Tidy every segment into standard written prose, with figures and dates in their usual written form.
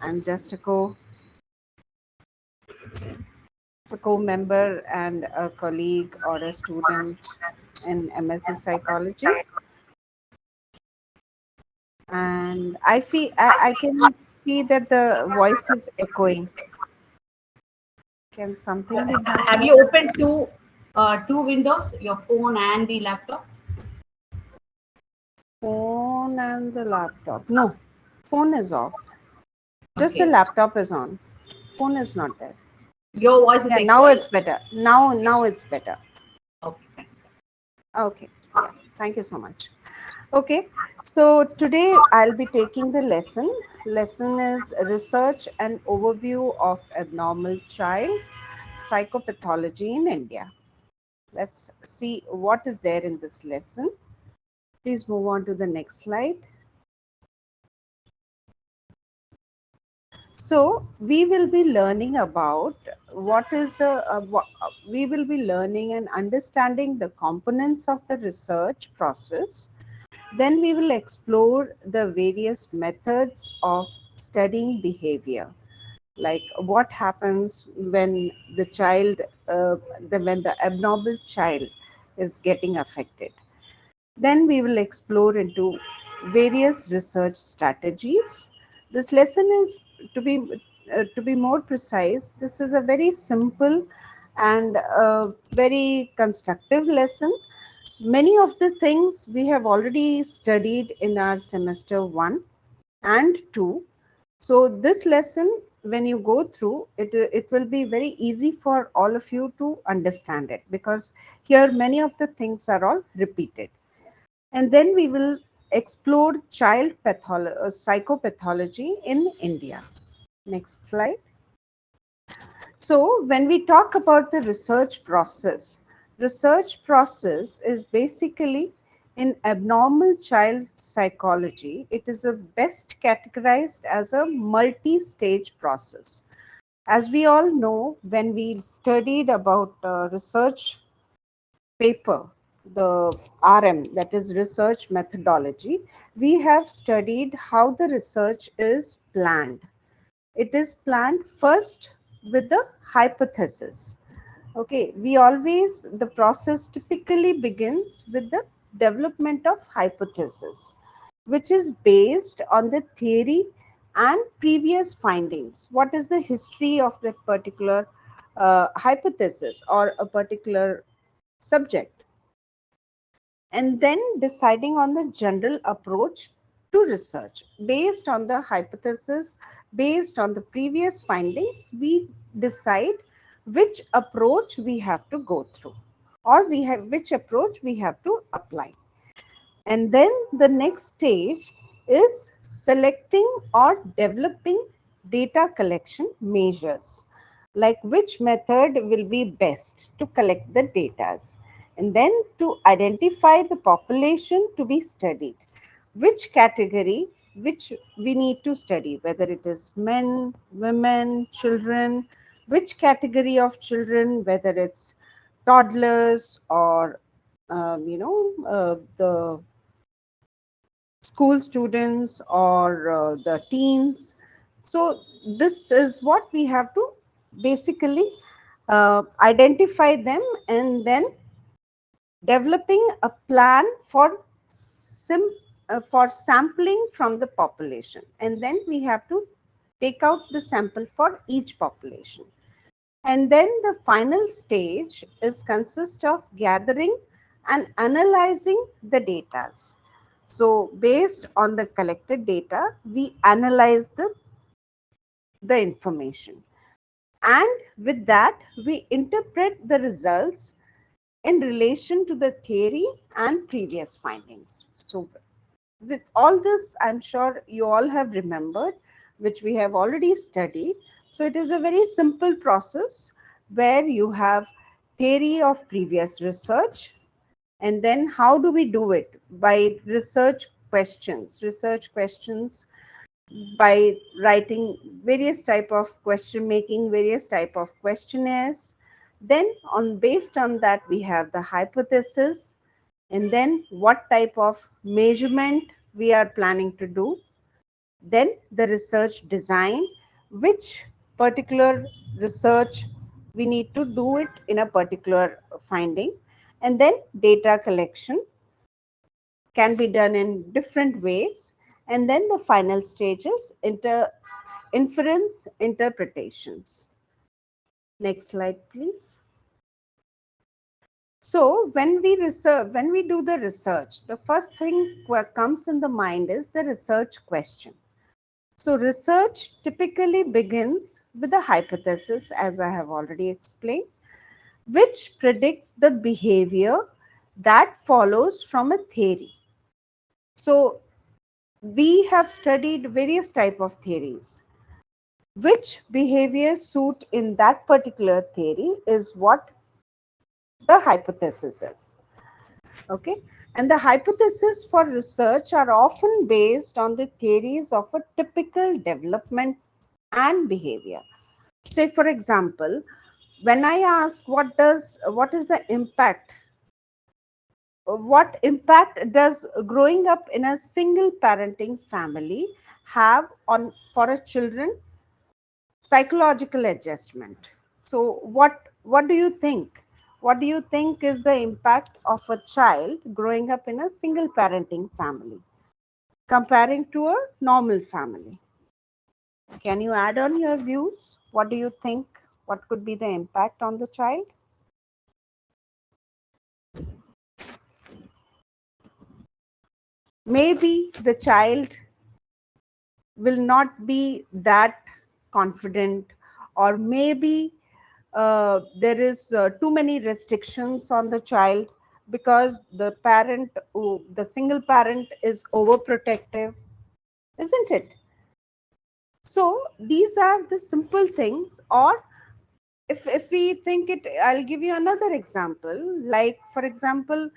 I'm just a co-member and a colleague or a student in MSc Psychology. And I can see that the voice is echoing. Can something be done? Have you opened two windows, your phone and the laptop? Phone and the laptop. No, phone is off. Just the Okay. laptop is on. Phone is not there. Your voice is Yeah, now echoing. it's better. Now it's better. Okay, fine. Okay. Yeah. Thank you so much. Okay. So today I'll be taking the lesson. Lesson is research and overview of abnormal child psychopathology in India. Let's see what is there in this lesson. Please move on to the next slide. So we will be learning about what is we will be learning and understanding the components of the research process. Then we will explore the various methods of studying behavior, like what happens when the child, when the abnormal child is getting affected. Then we will explore into various research strategies. This lesson is to be more precise. This is a very simple and very constructive lesson. Many of the things we have already studied in our semester 1 and 2. So this lesson, when you go through it, it will be very easy for all of you to understand it, because here many of the things are all repeated. And then we will explore psychopathology in India. Next slide. So when we talk about the research process is basically in abnormal child psychology. It is a best categorized as a multi-stage process. As we all know, when we studied about research paper, the RM, that is research methodology, we have studied how the research is planned. It is planned first with the hypothesis. Okay, the process typically begins with the development of hypothesis, which is based on the theory and previous findings. What is the history of that particular hypothesis or a particular subject? And then deciding on the general approach to research. Based on the hypothesis, based on the previous findings, we decide which approach we have to go through, or which approach we have to apply. And then the next stage is selecting or developing data collection measures, like which method will be best to collect the data. And then to identify the population to be studied, which category which we need to study, whether it is men, women, children, which category of children, whether it's toddlers or the school students or the teens. So this is what we have to basically identify them, and then developing a plan for sampling from the population, and then we have to take out the sample for each population. And then the final stage is consist of gathering and analyzing the data. So based on the collected data, we analyze the information. And with that, we interpret the results in relation to the theory and previous findings. So with all this, I'm sure you all have remembered, which we have already studied. So it is a very simple process where you have theory of previous research, and then how do we do it? By research questions, by writing various type of question, making various type of questionnaires. Then based on that, we have the hypothesis, and then what type of measurement we are planning to do, then the research design, which particular research we need to do it in a particular finding, and then data collection can be done in different ways, and then the final stages inference interpretations. Next slide please. So when we do the research, the first thing what comes in the mind is the research question. So research typically begins with a hypothesis, as I have already explained, which predicts the behavior that follows from a theory. So we have studied various type of theories. Which behavior suit in that particular theory is what the hypothesis is. Okay, and the hypotheses for research are often based on the theories of a typical development and behavior. Say for example, when I ask what is the impact, what impact does growing up in a single parenting family have on for a children psychological adjustment? So what do you think, what do you think is the impact of a child growing up in a single parenting family comparing to a normal family? Can you add on your views? What do you think, what could be the impact on the child? Maybe the child will not be that confident, or maybe there is too many restrictions on the child because the single parent is overprotective, isn't it? So these are the simple things. Or if we think it, I'll give you another example. Like for example,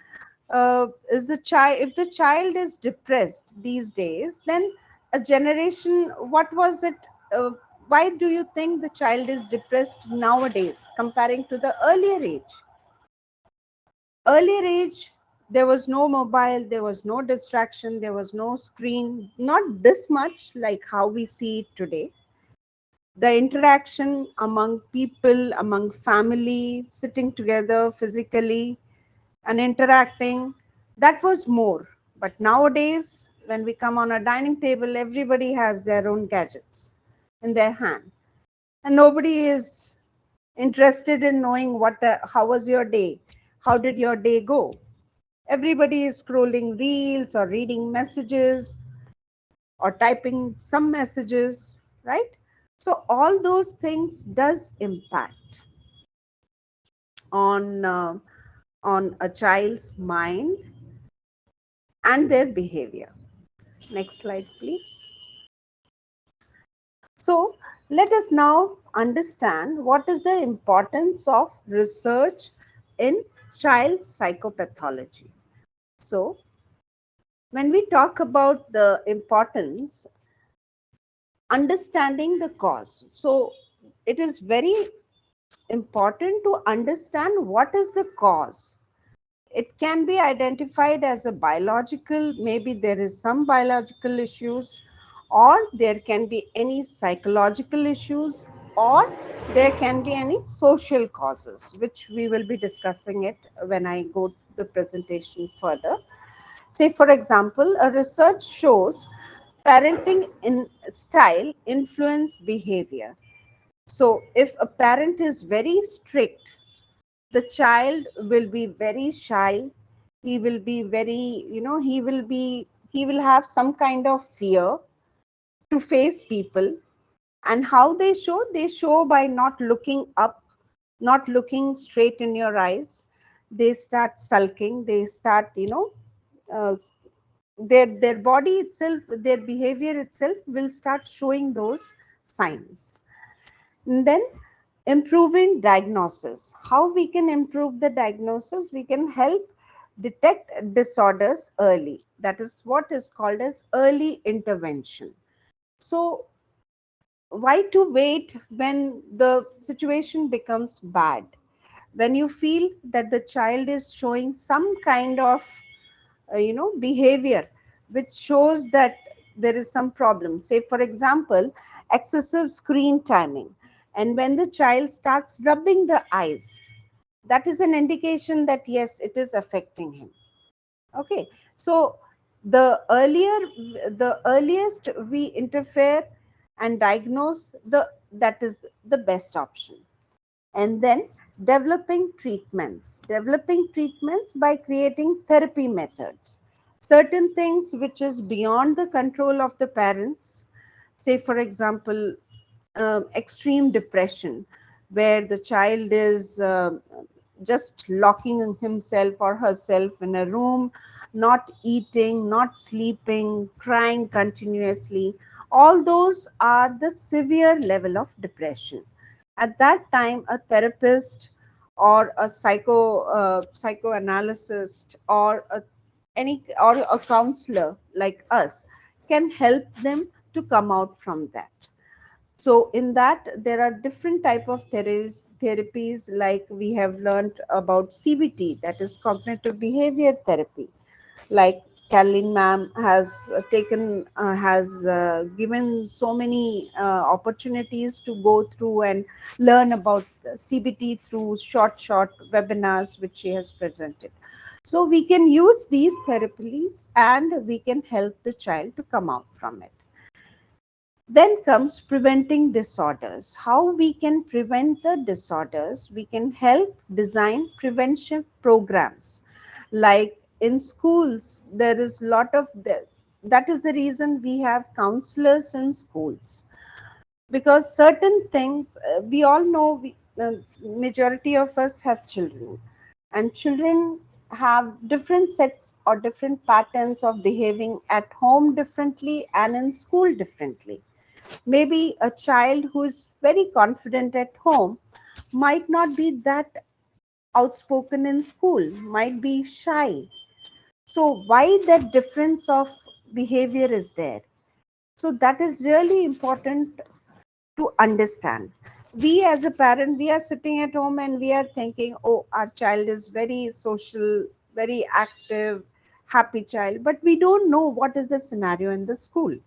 is the child if the child is depressed these days, then a generation, what was it, why do you think the child is depressed nowadays comparing to the earlier age? Earlier age, there was no mobile, there was no distraction, there was no screen, not this much like how we see it today. The interaction among people, among family, sitting together physically and interacting, that was more. But nowadays, when we come on a dining table, everybody has their own gadgets in their hand, and nobody is interested in knowing how was your day, how did your day go. Everybody is scrolling reels or reading messages or typing some messages, right? So all those things does impact on on a child's mind and their behavior. Next slide, please. So let us now understand what is the importance of research in child psychopathology. So when we talk about the importance, understanding the cause. So it is very important to understand what is the cause. It can be identified as a biological, maybe there is some biological issues, or there can be any psychological issues, or there can be any social causes, which we will be discussing it when I go the presentation further. Say, for example, a research shows parenting in style influence behavior. So, if a parent is very strict, the child will be very shy. He will be very, he will have some kind of fear to face people. And how they show by not looking up, not looking straight in your eyes. They start sulking, they start, uh, their body itself, their behavior itself will start showing those signs. And then improving diagnosis. How we can improve the diagnosis? We can help detect disorders early. That is what is called as early intervention. So why to wait when the situation becomes bad? When you feel that the child is showing some kind of behavior which shows that there is some problem. Say for example, excessive screen timing. And when the child starts rubbing the eyes, that is an indication that yes, it is affecting him. Okay, so the earliest we interfere and diagnose, that is the best option. And then developing treatments by creating therapy methods, certain things which is beyond the control of the parents, say for example extreme depression, where the child is just locking himself or herself in a room, not eating, not sleeping, crying continuously. All those are the severe level of depression. At that time, a therapist or a psychoanalyst or a counselor like us can help them to come out from that. So in that there are different type of therapies, like we have learned about CBT, that is cognitive behavior therapy. Like Caroline ma'am has given so many opportunities to go through and learn about CBT through short webinars which she has presented. So we can use these therapies and we can help the child to come out from it. Then comes preventing disorders. How we can prevent the disorders? We can help design prevention programs. Like in schools, there is lot of that is the reason we have counselors in schools, because certain things we all know. Majority of us have children, and children have different sets or different patterns of behaving at home differently and in school differently. Maybe a child who is very confident at home might not be that outspoken in school, might be shy. So, why that difference of behavior is there? So, that is really important to understand. We as a parent, we are sitting at home and we are thinking, oh, our child is very social, very active, happy child, but we don't know what is the scenario in the school.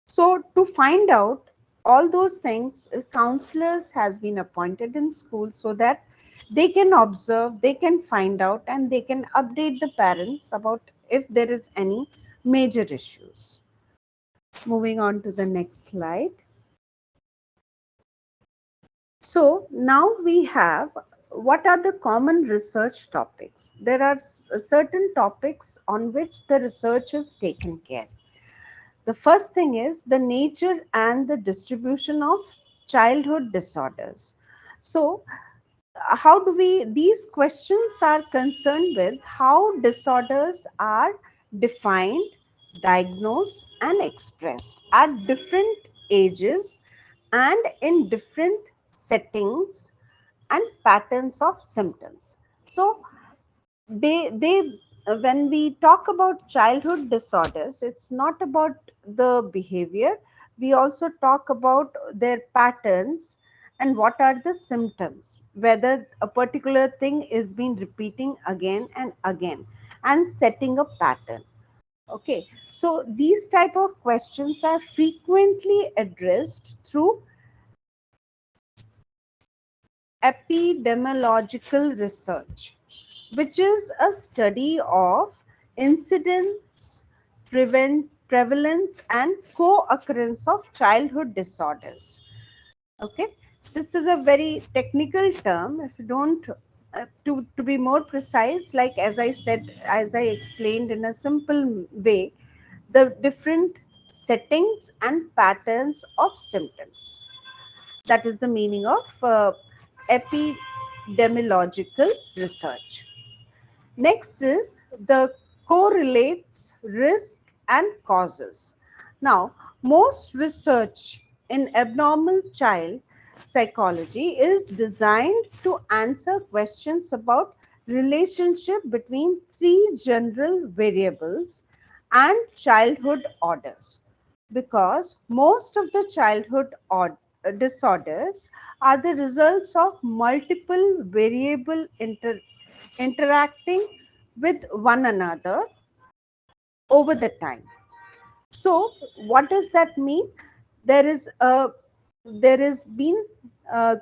So to find out all those things, counselors has been appointed in school so that they can observe, they can find out, and they can update the parents about if there is any major issues. Moving on to the next slide. So now we have, what are the common research topics? There are certain topics on which the research has taken care. The first thing is the nature and the distribution of childhood disorders. So, how do we, these questions are concerned with how disorders are defined, diagnosed, and expressed at different ages and in different settings and patterns of symptoms. So, they when we talk about childhood disorders, it's not about the behavior. We also talk about their patterns and what are the symptoms, whether a particular thing is being repeating again and again and setting a pattern. Okay, so these type of questions are frequently addressed through epidemiological research, which is a study of incidence, prevalence, and co occurrence of childhood disorders. Okay, this is a very technical term. If you don't, to be more precise, like as I said, as I explained in a simple way, the different settings and patterns of symptoms. That is the meaning of epidemiological research. Next is the correlates risk and causes. Now, most research in abnormal child psychology is designed to answer questions about relationship between three general variables and childhood orders, because most of the disorders are the results of multiple variable interacting with one another over the time. So, what does that mean? There is a there has been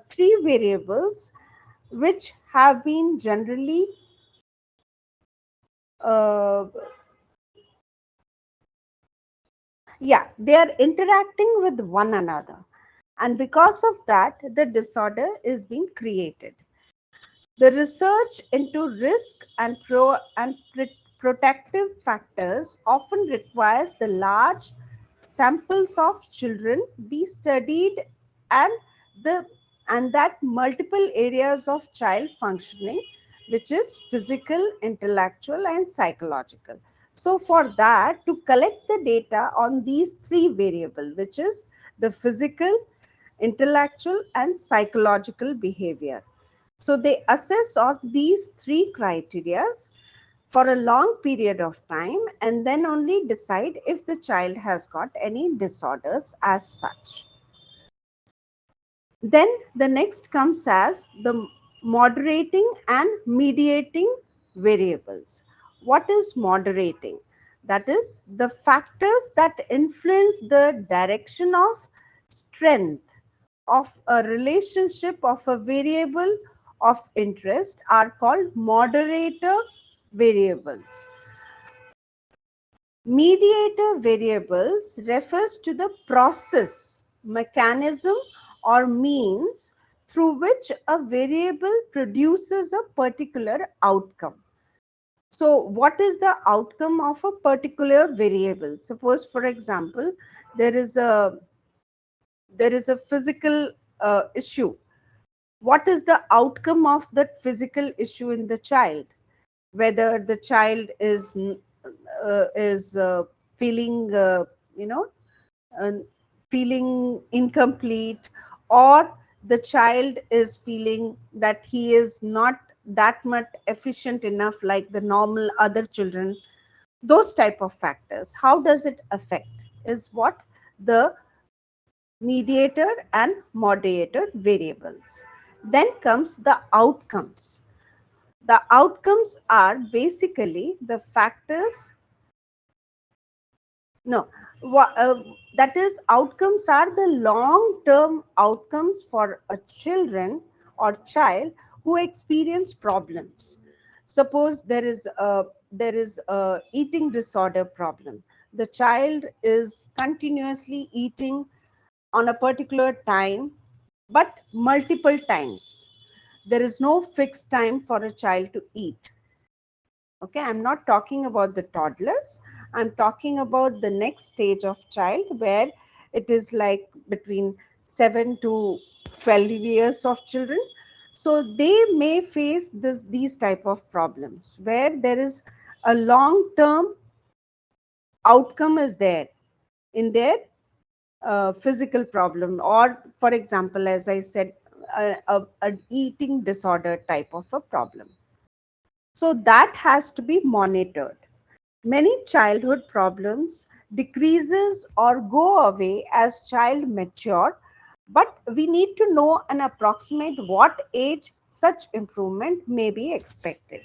three variables which have been generally uh, yeah, they are interacting with one another, and because of that the disorder is being created. The research into risk and protective factors often requires the large samples of children be studied, and the and that multiple areas of child functioning, which is physical, intellectual, and psychological. So for that, to collect the data on these three variables, which is the physical, intellectual, and psychological behavior, so they assess on these three criteria for a long period of time and then only decide if the child has got any disorders as such. Then the next comes as the moderating and mediating variables. What is moderating? That is the factors that influence the direction of strength of a relationship of a variable of interest are called moderator variables. Mediator variables refers to the process, mechanism, or means through which a variable produces a particular outcome. So, what is the outcome of a particular variable? Suppose, for example, there is a physical issue. What is the outcome of that physical issue in the child? Whether the child is feeling you know uh, feeling incomplete, or the child is feeling that he is not that much efficient enough like the normal other children. Those type of factors, how does it affect, is what the mediator and moderator variables. Then comes the outcomes. The outcomes are basically the factors, no, that is, outcomes are the long term outcomes for a children or child who experience problems. Suppose there is a eating disorder problem. The child is continuously eating on a particular time, but multiple times. There is no fixed time for a child to eat. Okay, I'm not talking about the toddlers. I'm talking about the next stage of child where it is like between 7 to 12 years of children. So they may face these type of problems where there is a long term outcome is there in their physical problem, or for example, as I said, a eating disorder type of a problem. So that has to be monitored. Many childhood problems decreases or go away as child mature, but we need to know and approximate what age such improvement may be expected.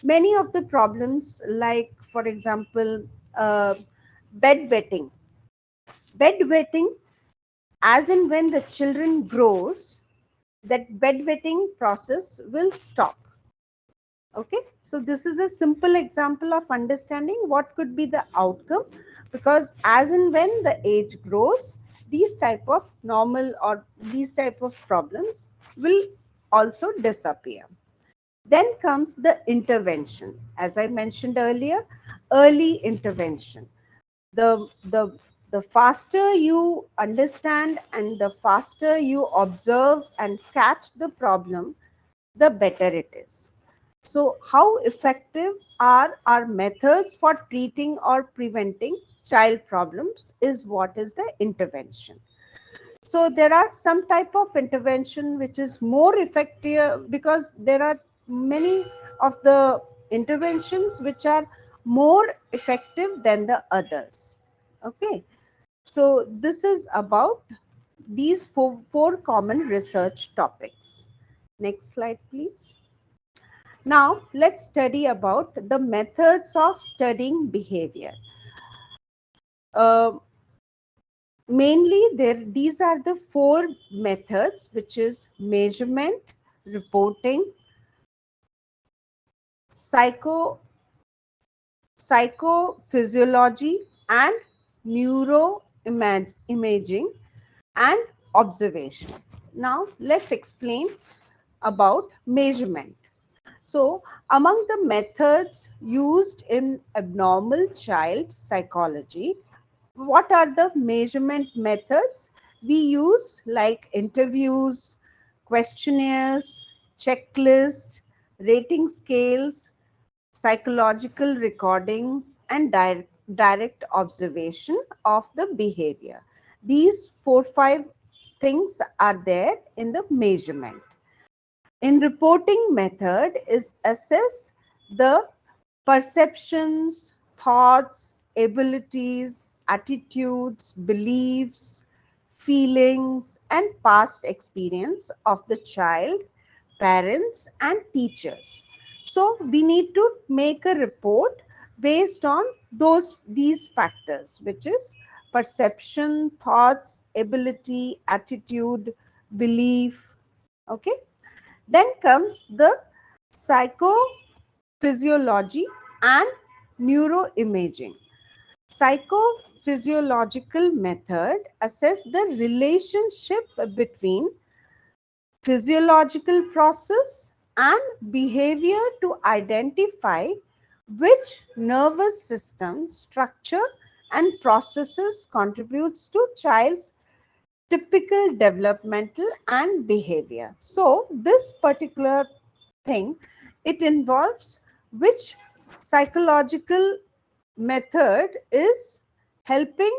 Many of the problems, like for example, uh, bedwetting. Bedwetting, as in when the children grows, that bedwetting process will stop. Okay, so this is a simple example of understanding what could be the outcome, because as and when the age grows, these type of normal or these type of problems will also disappear. Then comes the intervention. As I mentioned earlier, early intervention. The the the faster you understand and the faster you observe and catch the problem, the better it is. So, how effective are our methods for treating or preventing child problems is what is the intervention. So, there are some type of intervention which is more effective because there are many of the interventions which are more effective than the others. Okay, so this is about these four common research topics. Next slide, please. Now, let's study about the methods of studying behavior. Uh, Mainly there these are the four methods, which is measurement, reporting, psycho psychophysiology, and neuroimaging and observation. Now let's explain about measurement. So, among the methods used in abnormal child psychology, what are the measurement methods we use? Like interviews, questionnaires, checklists, rating scales, psychological recordings, and direct observation of the behavior. These 4 5 things are there in the measurement. In reporting method is assess the perceptions, thoughts, abilities, attitudes, beliefs, feelings, and past experience of the child, parents, and teachers. So we need to make a report based on these factors, which is perception, thoughts, ability, attitude, belief. Okay. Then comes the psychophysiology and neuroimaging. Psychophysiological method assess the relationship between physiological process and behavior to identify which nervous system structure and processes contributes to child's typical developmental and behavior. So this particular thing, it involves which psychological method is helping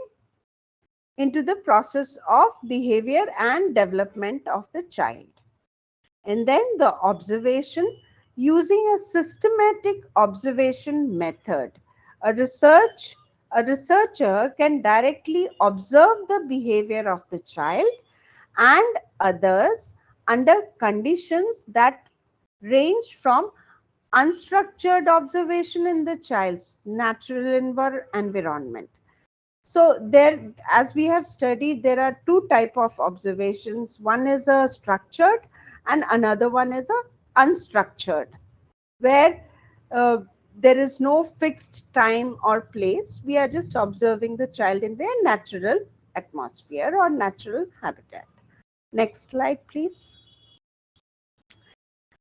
into the process of behavior and development of the child. And then the observation, using a systematic observation method. A research a researcher can directly observe the behavior of the child and others under conditions that range from unstructured observation in the child's natural environment. So there, as we have studied, there are two type of observations. One is a structured and another one is a unstructured, where uh, there is no fixed time or place. We are just observing the child in their natural atmosphere or natural habitat. Next slide, please.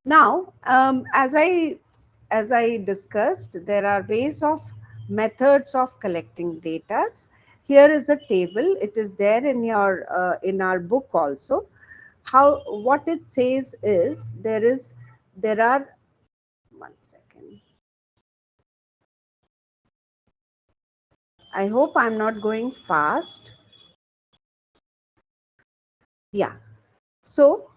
Now, as I discussed, there are ways of methods of collecting data. Here is a table. It is there in your in our book also. How what it says is there are 1 second. I hope I'm not going fast. Yeah. So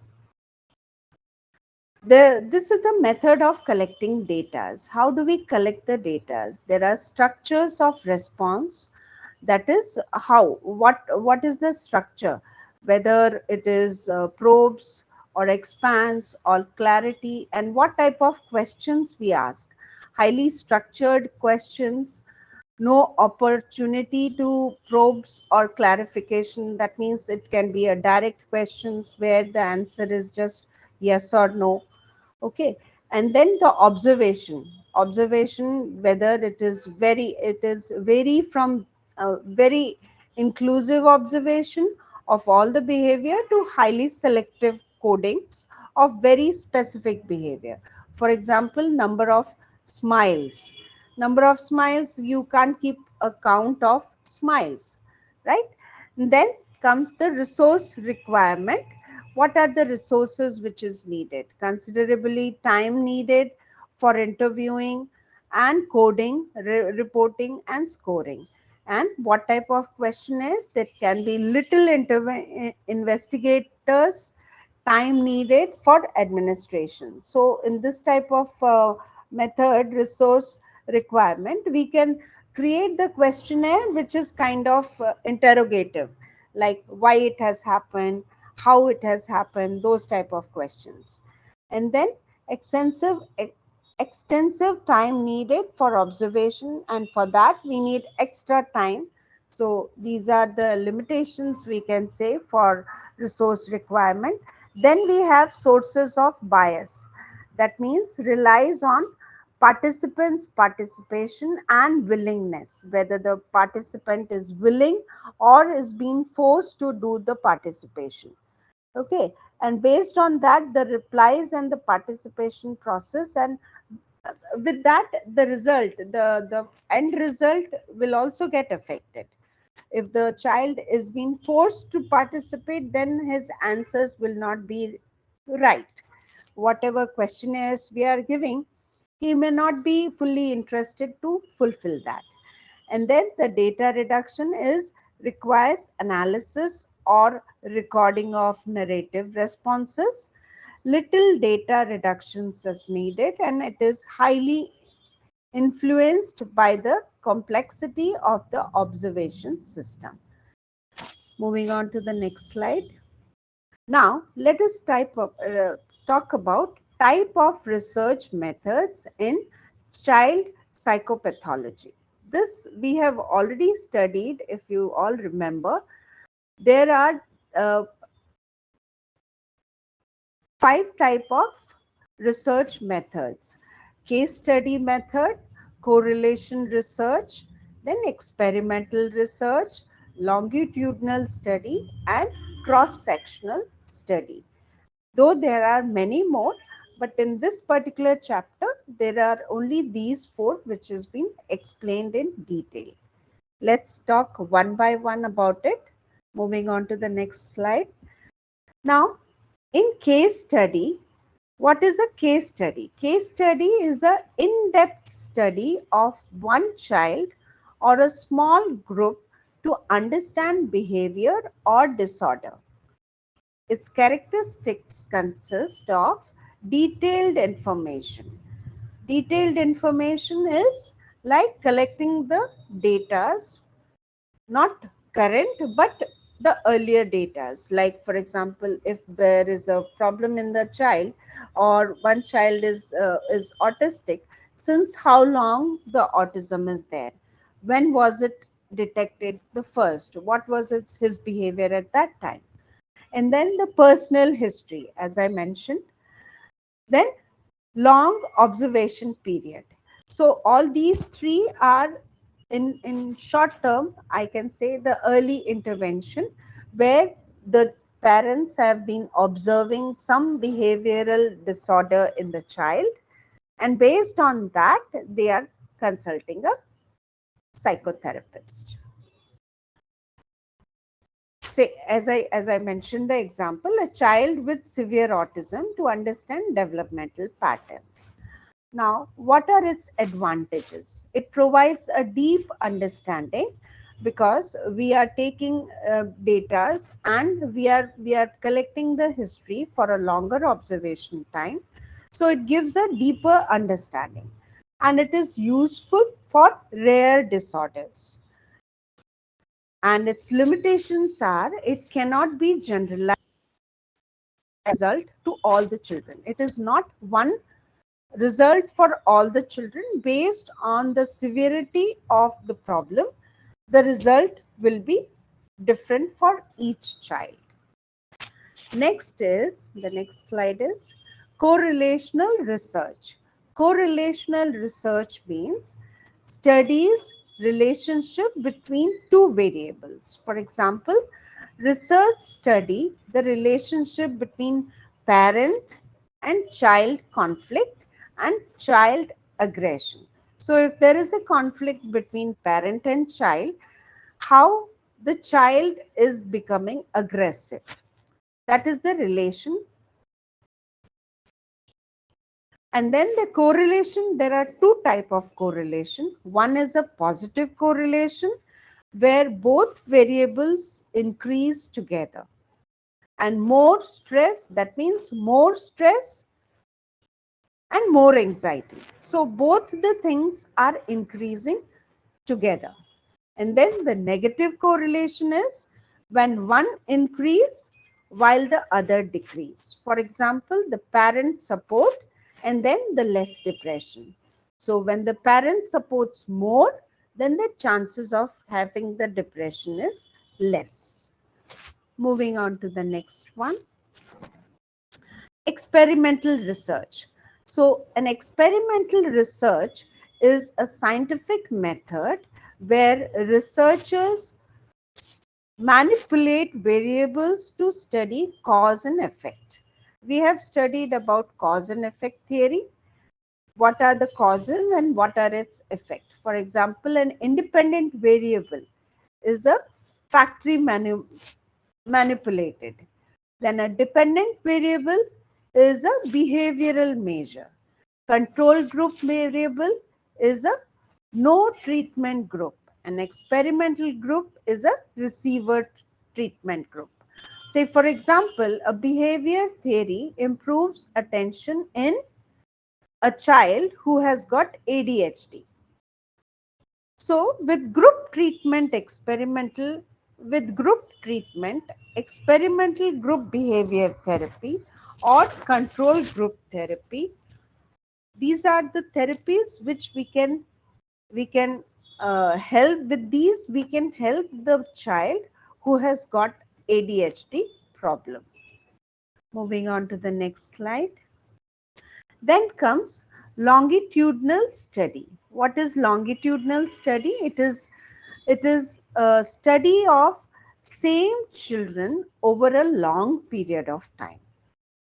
this is the method of collecting data. How do we collect the data? There are structures of response. That is how, what is the structure, whether it is probes or expands or clarity, and what type of questions we ask. Highly structured questions, no opportunity to probes or clarification. That means it can be a direct questions where the answer is just yes or no. Okay. And then the observation, whether it is vary from very inclusive observation of all the behavior to highly selective codings of very specific behavior. For example, number of smiles, you can't keep a count of smiles, right? And then comes the resource requirement. What are the resources which is needed? Considerably time needed for interviewing and coding, reporting and scoring. And what type of question is that? Can be little investigators, time needed for administration. So in this type of method, resource requirement, we can create the questionnaire which is kind of interrogative, like why it has happened, how it has happened, those type of questions. And then extensive extensive time needed for observation, and for that we need extra time. So these are the limitations we can say for resource requirement. Then we have sources of bias. That means relies on participants' participation and willingness, whether the participant is willing or is being forced to do the participation. Okay, and based on that, the replies and the participation process, and with that, the result, the end result will also get affected. If the child is being forced to participate, then his answers will not be right. Whatever questionnaires we are giving, he may not be fully interested to fulfill that. And then the data reduction is requires analysis or recording of narrative responses. Little data reductions is needed, and it is highly influenced by the complexity of the observation system. Moving on to the next slide. Now, let us talk about type of research methods in child psychopathology. This we have already studied, if you all remember. There are uh, 5 type of research methods: case study method, correlation research, then experimental research, longitudinal study, and cross-sectional study. Though there are many more, but in this particular chapter, there are only these 4 which has been explained in detail. Let's talk one by one about it. Moving on to the next slide. Now, in case study, what is a case study? Case study is an in-depth study of one child or a small group to understand behavior or disorder. Its characteristics consist of detailed information. Detailed information is like collecting the data, not current, but the earlier data. Like, for example, if there is a problem in the child, or one child is autistic, since how long the autism is there, when was it detected the first, what was his behavior at that time, and then the personal history, as I mentioned, then long observation period. So all these 3 are in short term, I can say, the early intervention, where the parents have been observing some behavioral disorder in the child, and based on that, they are consulting a psychotherapist. Say, as I mentioned the example, a child with severe autism to understand developmental patterns. Now, what are its advantages? It provides a deep understanding, because we are taking data, and we are collecting the history for a longer observation time. So it gives a deeper understanding, and it is useful for rare disorders. And its limitations are it cannot be generalized result to all the children. It is not one result for all the children. Based on the severity of the problem, the result will be different for each child. The next slide is correlational research. Correlational research means studies relationship between 2 variables. For example, research study the relationship between parent and child conflict and child aggression. So if there is a conflict between parent and child, how the child is becoming aggressive, that is the relation. And then the correlation, there are 2 type of correlation. One is a positive correlation, where both variables increase together, and more stress, that means more stress and more anxiety. So both the things are increasing together. And then the negative correlation is when one increase while the other decrease. For example, the parent support and then the less depression. So when the parent supports more, then the chances of having the depression is less. Moving on to the next one, experimental research. So, an experimental research is a scientific method where researchers manipulate variables to study cause and effect. We have studied about cause and effect theory. What are the causes and what are its effect? For example, an independent variable is a factory manipulated. Then a dependent variable is a behavioral measure. Control group variable is a no treatment group. An experimental group is a receiver treatment group. Say, for example, a behavior theory improves attention in a child who has got ADHD. So, with group treatment, experimental group behavior therapy, or control group therapy, these are the therapies which we can help with. These we can help the child who has got ADHD problem. Moving on to the next slide. Then comes longitudinal study. What is longitudinal study? It is a study of same children over a long period of time.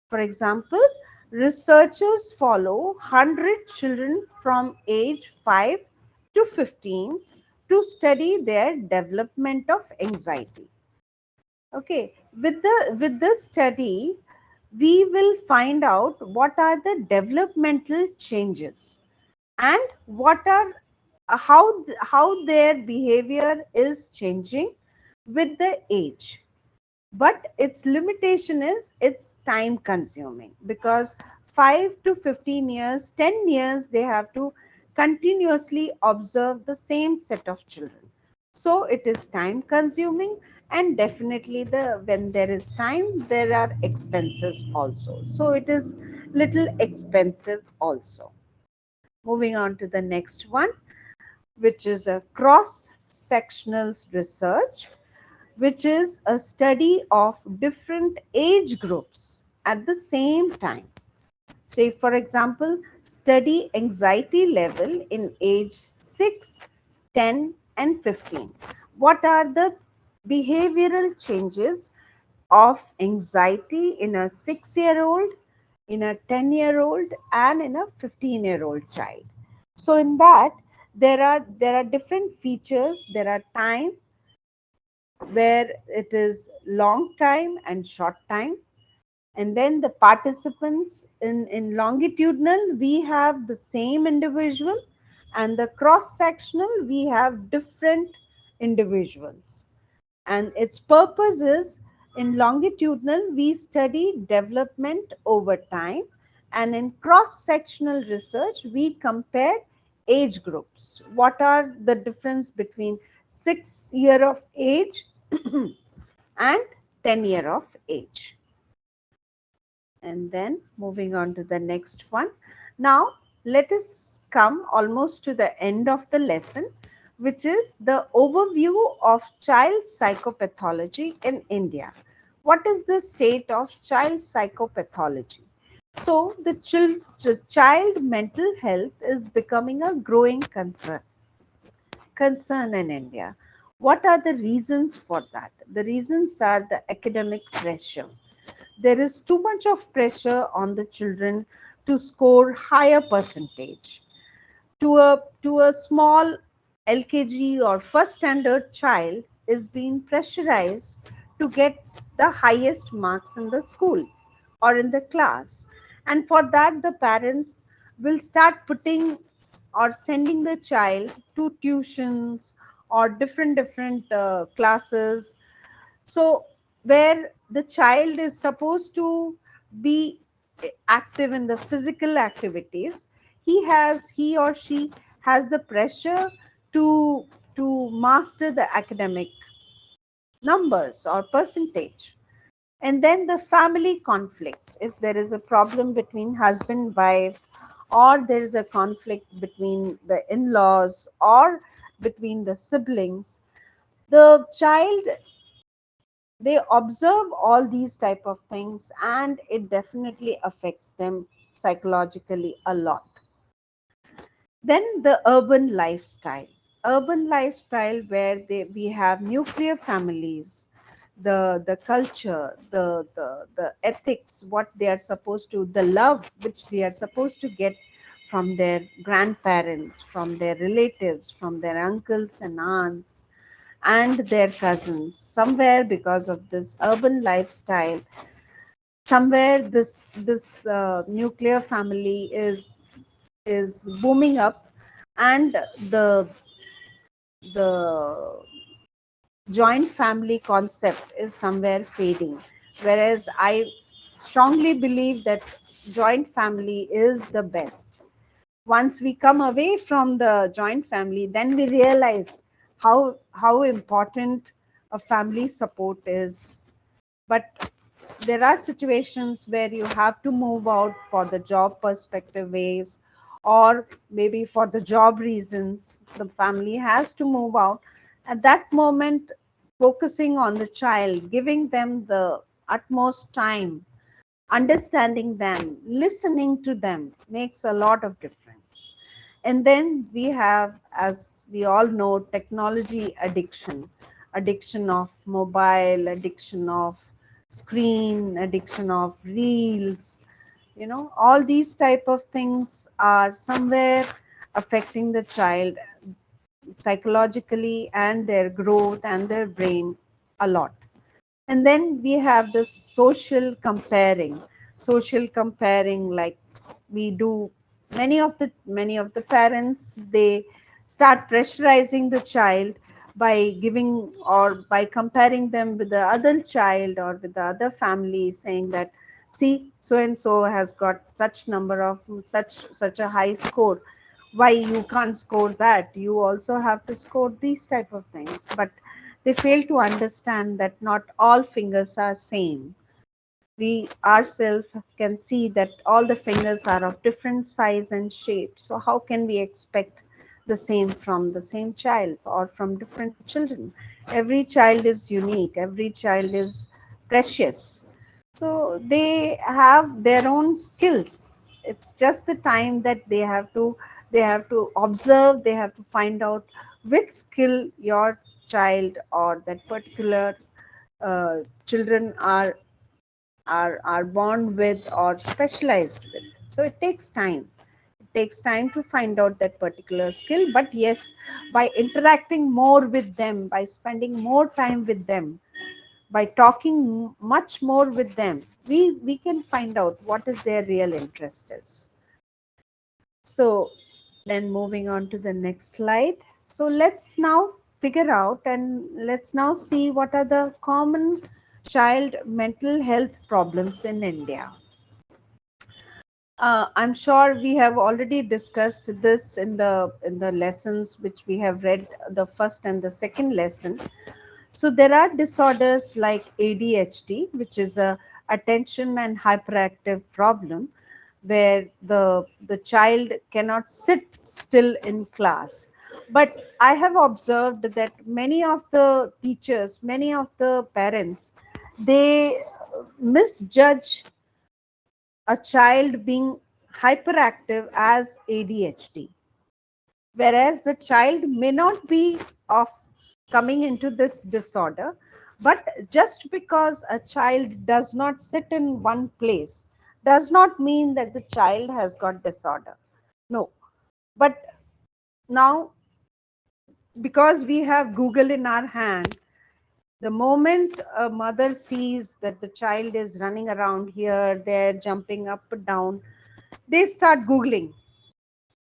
For example, researchers follow 100 children from age 5 to 15 to study their development of anxiety. Okay, with this study, we will find out what are the developmental changes and what are how their behavior is changing with the age. But its limitation is it's time consuming, because 5 to 15 years, 10 years, they have to continuously observe the same set of children. So it is time consuming, and definitely when there is time, there are expenses also. So it is little expensive also. Moving on to the next one, which is a cross sectional research, which is a study of different age groups at the same time. Say, for example, study anxiety level in age 6, 10, and 15. What are the behavioral changes of anxiety in a 6-year-old, in a 10-year-old, and in a 15-year-old child? So, in that, there are different features. There are time, where it is long time and short time. And then the participants in longitudinal, we have the same individual, and the cross sectional, we have different individuals. And its purpose is, in longitudinal, we study development over time, and in cross sectional research, we compare age groups. What are the difference between 6 year of age and 10 year of age? And then moving on to the next one. Now, let us come almost to the end of the lesson, which is the overview of child psychopathology in India. What is the state of child psychopathology? So, the child mental health is becoming a growing concern in India. What are the reasons for that? The reasons are the academic pressure. There is too much of pressure on the children to score higher percentage. To a small LKG or first standard child is being pressurized to get the highest marks in the school or in the class. And for that, the parents will start putting or sending the child to tuitions or different classes. So, where the child is supposed to be active in the physical activities, he or she has the pressure to master the academic numbers or percentage. And then the family conflict, if there is a problem between husband wife, or there is a conflict between the in-laws, or between the siblings, the child, they observe all these type of things, and it definitely affects them psychologically a lot. Then the urban lifestyle where we have nuclear families, the culture, the ethics, what they are supposed to, the love which they are supposed to get from their grandparents, from their relatives, from their uncles and aunts and their cousins. Somewhere, because of this urban lifestyle, somewhere this nuclear family is booming up, and the the joint family concept is somewhere fading. Whereas I strongly believe that joint family is the best. Once we come away from the joint family, then we realize how important a family support is. But there are situations where you have to move out for the job perspective ways, or maybe for the job reasons the family has to move out. At that moment, focusing on the child, giving them the utmost time, understanding them, listening to them makes a lot of difference. And then we have, as we all know, technology addiction, addiction of mobile, addiction of screen, addiction of reels. All these type of things are somewhere affecting the child psychologically and their growth and their brain a lot. And then we have the social comparing, like we do. Many of the parents, they start pressurizing the child by giving or by comparing them with the other child or with the other family, saying that, see, so and so has got such number of such a high score, why you can't score that, you also have to score these type of things. But they fail to understand that not all fingers are same. We ourselves can see that all the fingers are of different size and shape. So how can we expect the same from the same child or from different children? Every child is unique. Every child is precious. So they have their own skills. It's just the time that they have to observe, they have to find out which skill your child or that particular uh, children are born with or specialized with. So it takes time. It takes time to find out that particular skill. But yes, by interacting more with them, by spending more time with them, by talking much more with them, we can find out what is their real interest is. So then moving on to the next slide. So let's now figure out and let's now see what are the common child mental health problems in India. I'm sure we have already discussed this in the lessons which we have read, the first and the second lesson. So there are disorders like ADHD, which is a attention and hyperactive problem, where the child cannot sit still in class. But I have observed that many of the teachers, many of the parents, they misjudge a child being hyperactive as ADHD, whereas the child may not be of coming into this disorder. But just because a child does not sit in one place does not mean that the child has got disorder. No. But now, because we have Google in our hand, the moment a mother sees that the child is running around here, there, jumping up and down, they start Googling.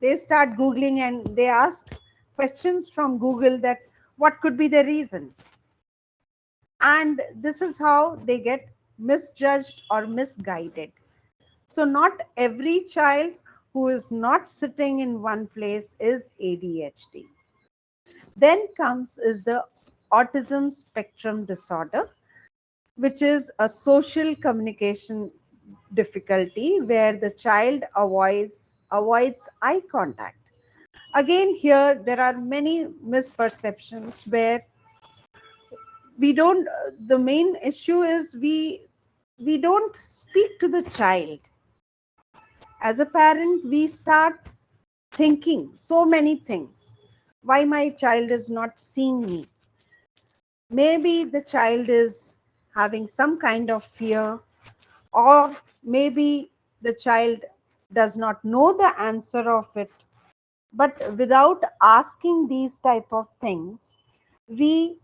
And they ask questions from Google that what could be the reason. And this is how they get misjudged or misguided. So not every child who is not sitting in one place is ADHD. Then comes is the autism spectrum disorder, which is a social communication difficulty where the child avoids eye contact. Again, here there are many misperceptions where we don't the main issue is we don't speak to the child. As a parent, we start thinking so many things. Why my child is not seeing me? Maybe the child is having some kind of fear, or maybe the child does not know the answer of it. But without asking these type of things, we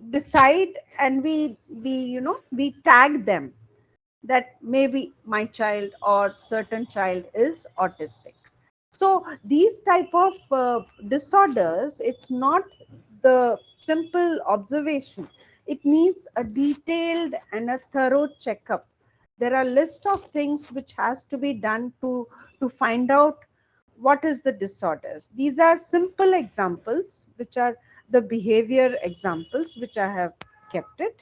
decide, and we tag them that maybe my child or certain child is autistic. So these type of disorders, it's not the simple observation. It needs a detailed and a thorough checkup. There are list of things which has to be done to find out what is the disorders. These are simple examples, which are the behavior examples which I have kept it.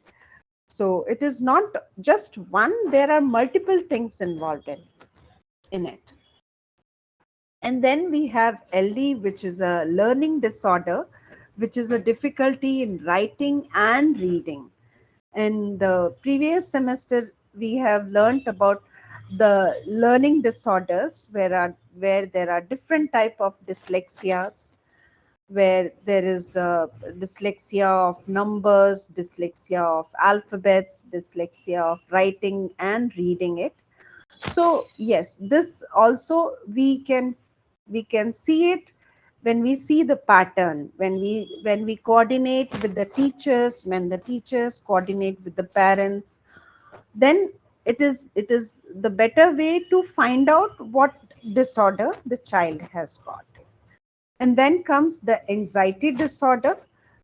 So it is not just one, there are multiple things involved in it. And then we have LD, which is a learning disorder, which is a difficulty in writing and reading. In the previous semester, we have learned about the learning disorders, where there are different type of dyslexias, where there is dyslexia of numbers, dyslexia of alphabets, dyslexia of writing and reading it. So yes, this also we can see it when we see the pattern, when we coordinate with the teachers, when the teachers coordinate with the parents, then it is the better way to find out what disorder the child has got. And then comes the anxiety disorder,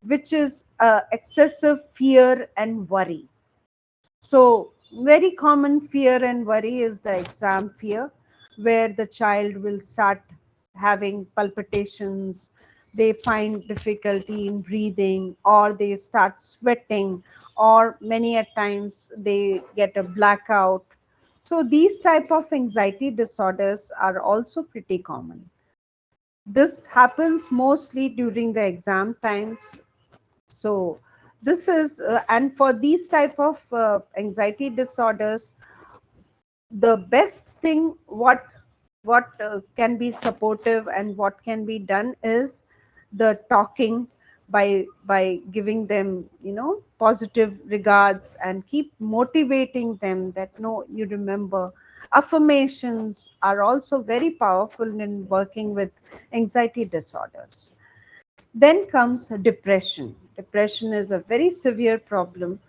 which is excessive fear and worry. So, very common fear and worry is the exam fear, where the child will start having palpitations, they find difficulty in breathing, or they start sweating, or many a times they get a blackout. So, these type of anxiety disorders are also pretty common. This happens mostly during the exam times. So this is and for these type of anxiety disorders, the best thing what can be supportive and what can be done is the talking, by giving them positive regards and keep motivating them that no, you remember. Affirmations are also very powerful in working with anxiety disorders. Then comes depression. Depression is a very severe problem,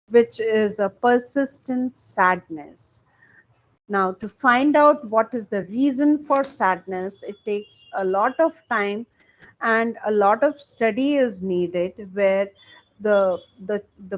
which is a persistent sadness. Now, to find out what is the reason for sadness, it takes a lot of time and a lot of study is needed, where the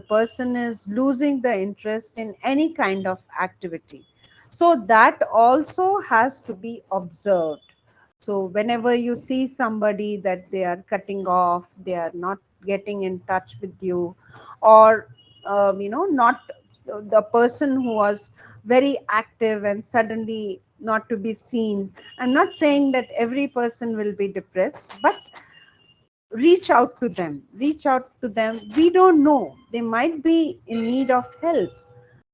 person is losing the interest in any kind of activity. So that also has to be observed. So whenever you see somebody that they are cutting off, they are not getting in touch with you, or not the person who was very active and suddenly not to be seen. I'm not saying that every person will be depressed, but reach out to them. We don't know, they might be in need of help,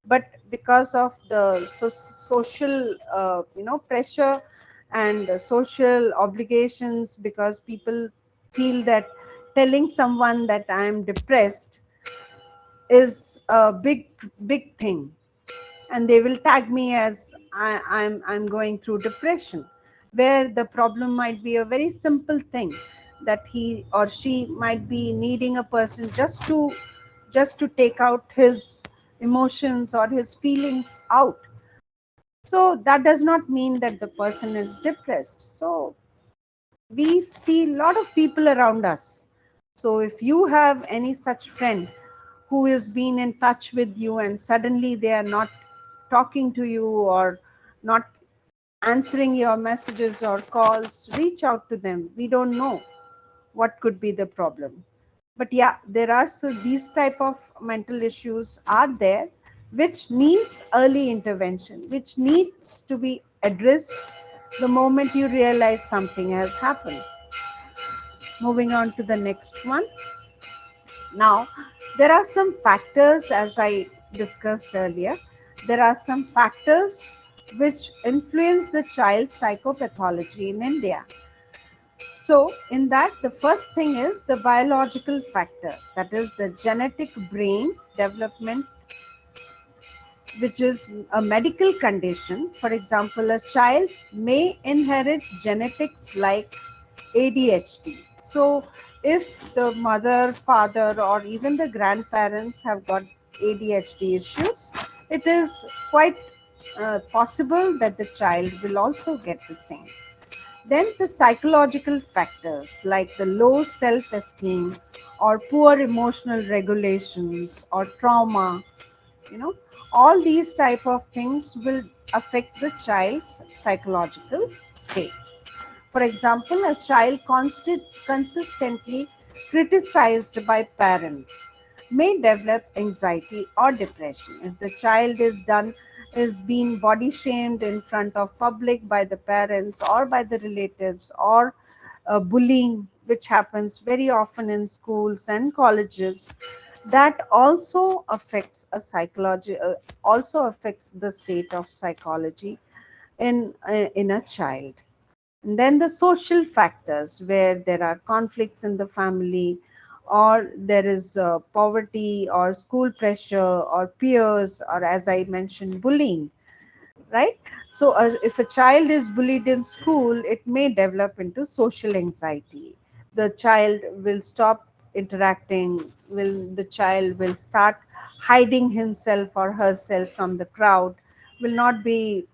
but because of the social pressure and social obligations, because people feel that telling someone that I am depressed is a big thing, and they will tag me as I'm going through depression, where the problem might be a very simple thing, that he or she might be needing a person just to take out his emotions or his feelings out. So that does not mean that the person is depressed. So we see a lot of people around us. So if you have any such friend who is been in touch with you and suddenly they are not talking to you or not answering your messages or calls, reach out to them. We don't know what could be the problem. But yeah, there are, so these type of mental issues are there, which needs early intervention, which needs to be addressed the moment you realize something has happened. Moving on to the next one. Now, there are some factors, as I discussed earlier, there are some factors which influence the child's psychopathology in India. So, in that, the first thing is the biological factor, that is the genetic brain development, which is a medical condition. For example, a child may inherit genetics like ADHD. So, if the mother, father, or even the grandparents have got ADHD issues, it is quite possible that the child will also get the same. Then the psychological factors like the low self esteem or poor emotional regulations or trauma, you know, all these type of things will affect the child's psychological state. For example, a child consistently criticized by parents may develop anxiety or depression. If the child is being body shamed in front of public by the parents or by the relatives, or bullying which happens very often in schools and colleges, that also affects a psychology also affects the state of psychology in a child. And then the social factors, where there are conflicts in the family, or there is poverty or school pressure or peers, or as I mentioned, bullying, right? So if a child is bullied in school, it may develop into social anxiety. The child will stop interacting, will the child will start hiding himself or herself from the crowd, will not be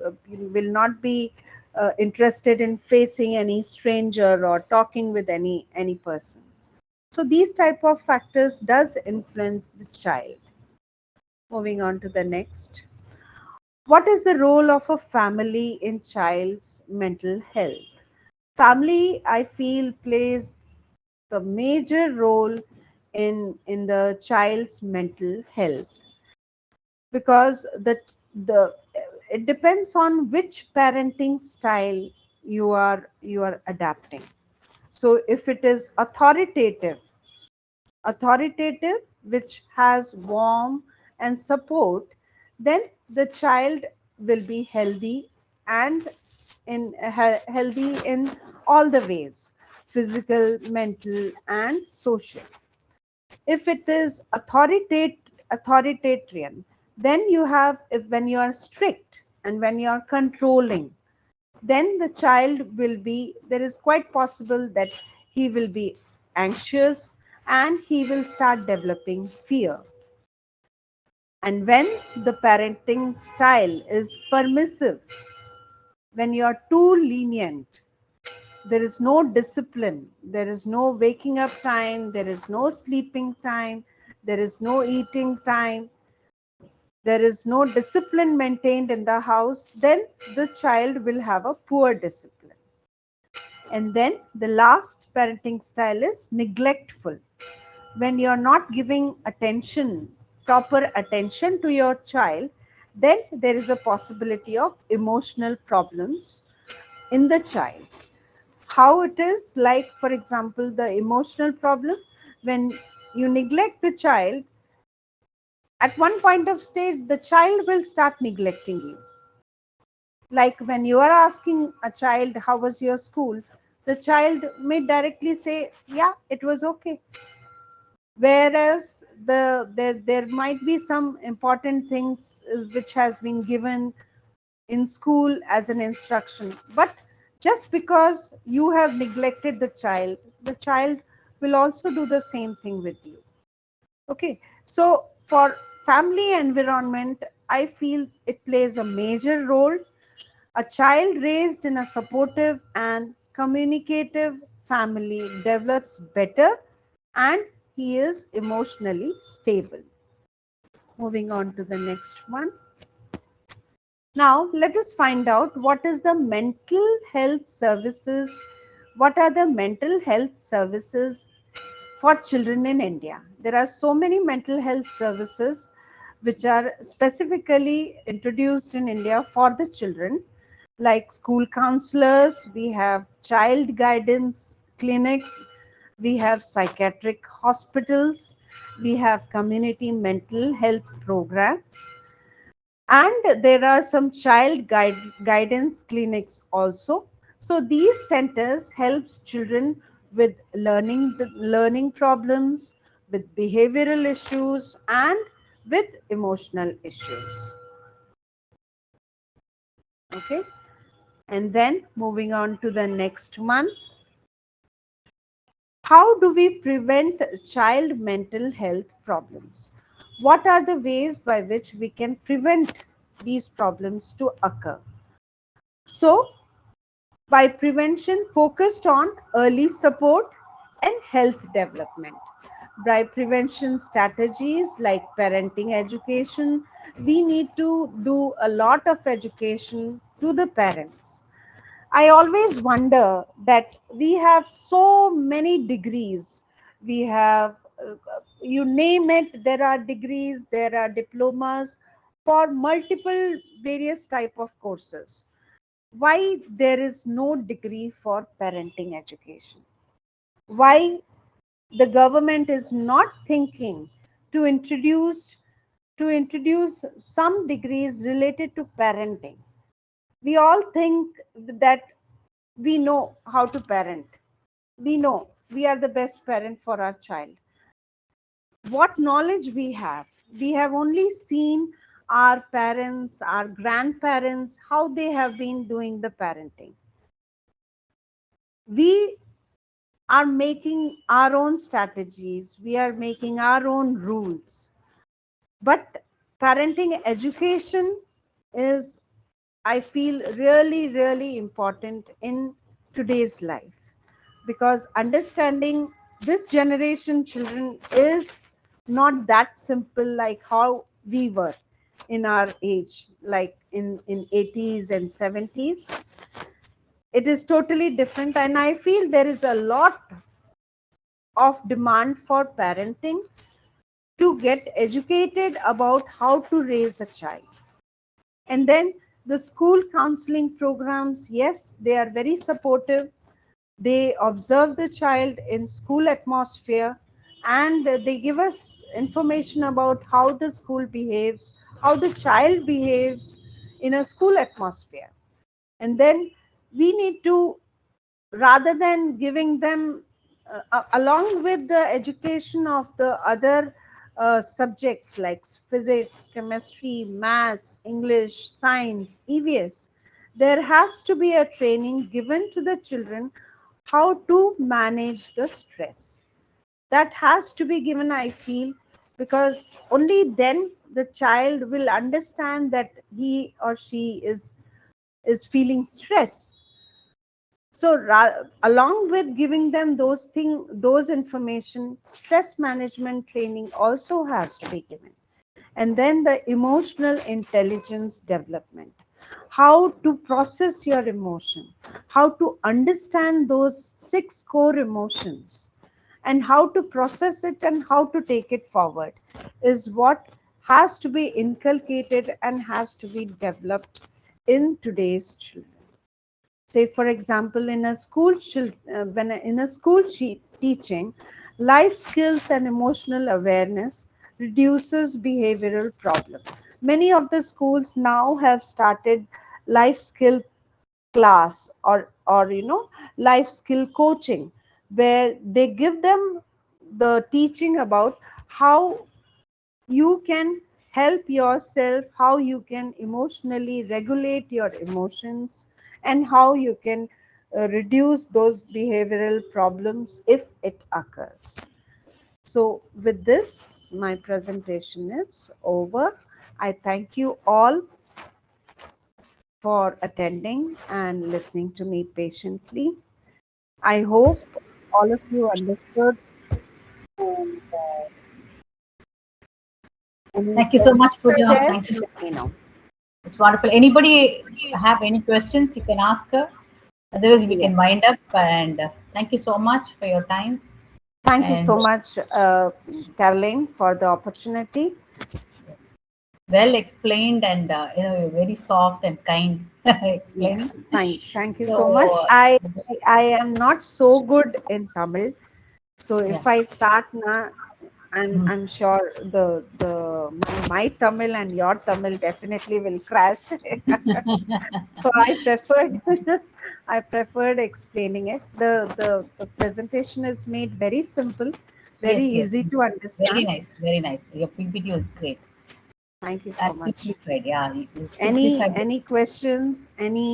uh, will not be interested in facing any stranger or talking with any person. So these type of factors does influence the child. Moving on to the next. What is the role of a family in child's mental health? Family, I feel, plays the major role in the child's mental health, because the it depends on which parenting style you are adapting. So if it is authoritative, which has warmth and support, then the child will be healthy, and healthy in all the ways: physical, mental, and social. If it is authoritarian, then you have, if when you are strict and when you are controlling, then the child will be, there is quite possible that he will be anxious and he will start developing fear. And when the parenting style is permissive, when you are too lenient, there is no discipline, there is no waking up time, there is no sleeping time, there is no eating time, there is no discipline maintained in the house, then the child will have a poor discipline. And then the last parenting style is neglectful. When you're not giving attention, proper attention to your child, then there is a possibility of emotional problems in the child. How it is, like, for example, the emotional problem, when you neglect the child, at one point of stage, the child will start neglecting you. Like when you are asking a child, how was your school? The child may directly say, yeah, it was okay. Whereas there might be some important things which has been given in school as an instruction. But just because you have neglected the child will also do the same thing with you. Okay. So for family environment, I feel it plays a major role. A child raised in a supportive and communicative family develops better, and he is emotionally stable. Moving on to the next one. Now, let us find out what is the mental health services. What are the mental health services for children in India? There are so many mental health services which are specifically introduced in India for the children. like school counselors, we have child guidance clinics, we have psychiatric hospitals, we have community mental health programs, and there are some guidance clinics also. So these centers helps children with learning problems, with behavioral issues, and with emotional issues. Okay, and then moving on to the next one. How do we prevent child mental health problems? What are the ways by which we can prevent these problems to occur? So, by prevention focused on early support and health development. By prevention strategies like parenting education, we need to do a lot of education to the parents. I always wonder that we have so many degrees. We have, you name it, there are degrees, there are diplomas for multiple various type of courses. Why there is no degree for parenting education? Why the government is not thinking to introduce some degrees related to parenting? We all think that we know how to parent. We know we are the best parent for our child. What knowledge we have? We have only seen our parents, our grandparents, how they have been doing the parenting. We are making our own strategies, we are making our own rules. But parenting education is, I feel, really, really important in today's life, because understanding this generation children is not that simple like how we were in our age, like in 80s and 70s. It is totally different, and I feel there is a lot of demand for parenting to get educated about how to raise a child. And then the school counseling programs, yes, they are very supportive. They observe the child in school atmosphere, and they give us information about how the school behaves, how the child behaves in a school atmosphere. And then we need to, rather than giving them along with the education of the other subjects like physics, chemistry, maths, English, science, EVS, there has to be a training given to the children how to manage the stress. That has to be given, I feel, because only then the child will understand that he or she is feeling stress. So along with giving them those information, stress management training also has to be given. And then the emotional intelligence development, how to process your emotion, how to understand those 6 core emotions, and how to process it and how to take it forward, is what has to be inculcated and has to be developed in today's children. Say for example, in a when in a teaching, life skills and emotional awareness reduces behavioral problem. Many of the schools now have started life skill class, or life skill coaching, where they give them the teaching about how you can help yourself, how you can emotionally regulate your emotions, and how you can reduce those behavioral problems if it occurs. So, with this, my presentation is over. I thank you all for attending and listening to me patiently. I hope all of you understood, and any Thank you so much, questions are Pooja. there, Thank you. let me know. It's wonderful. Anybody have any questions, you can ask her. Otherwise, we can wind Yes. up. And thank you so much for your time. Thank you And so much, Caroline, for the opportunity. well explained, and very soft and kind Yeah, explaining. fine. Thank you so much. So I am not so good in Tamil, so yeah. if I start now, Mm. I'm sure my Tamil and your Tamil definitely will crash. So I preferred I preferred explaining it. The presentation is made very simple, very Yes, yes. easy to Very understand. nice, very nice. Your PPT was great. Thank you so That's much. simplified. Yeah, you Any simplified the any things. questions, any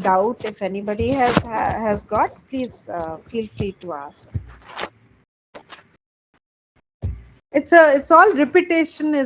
doubt, if anybody has got, please feel free to ask. It's all repetition is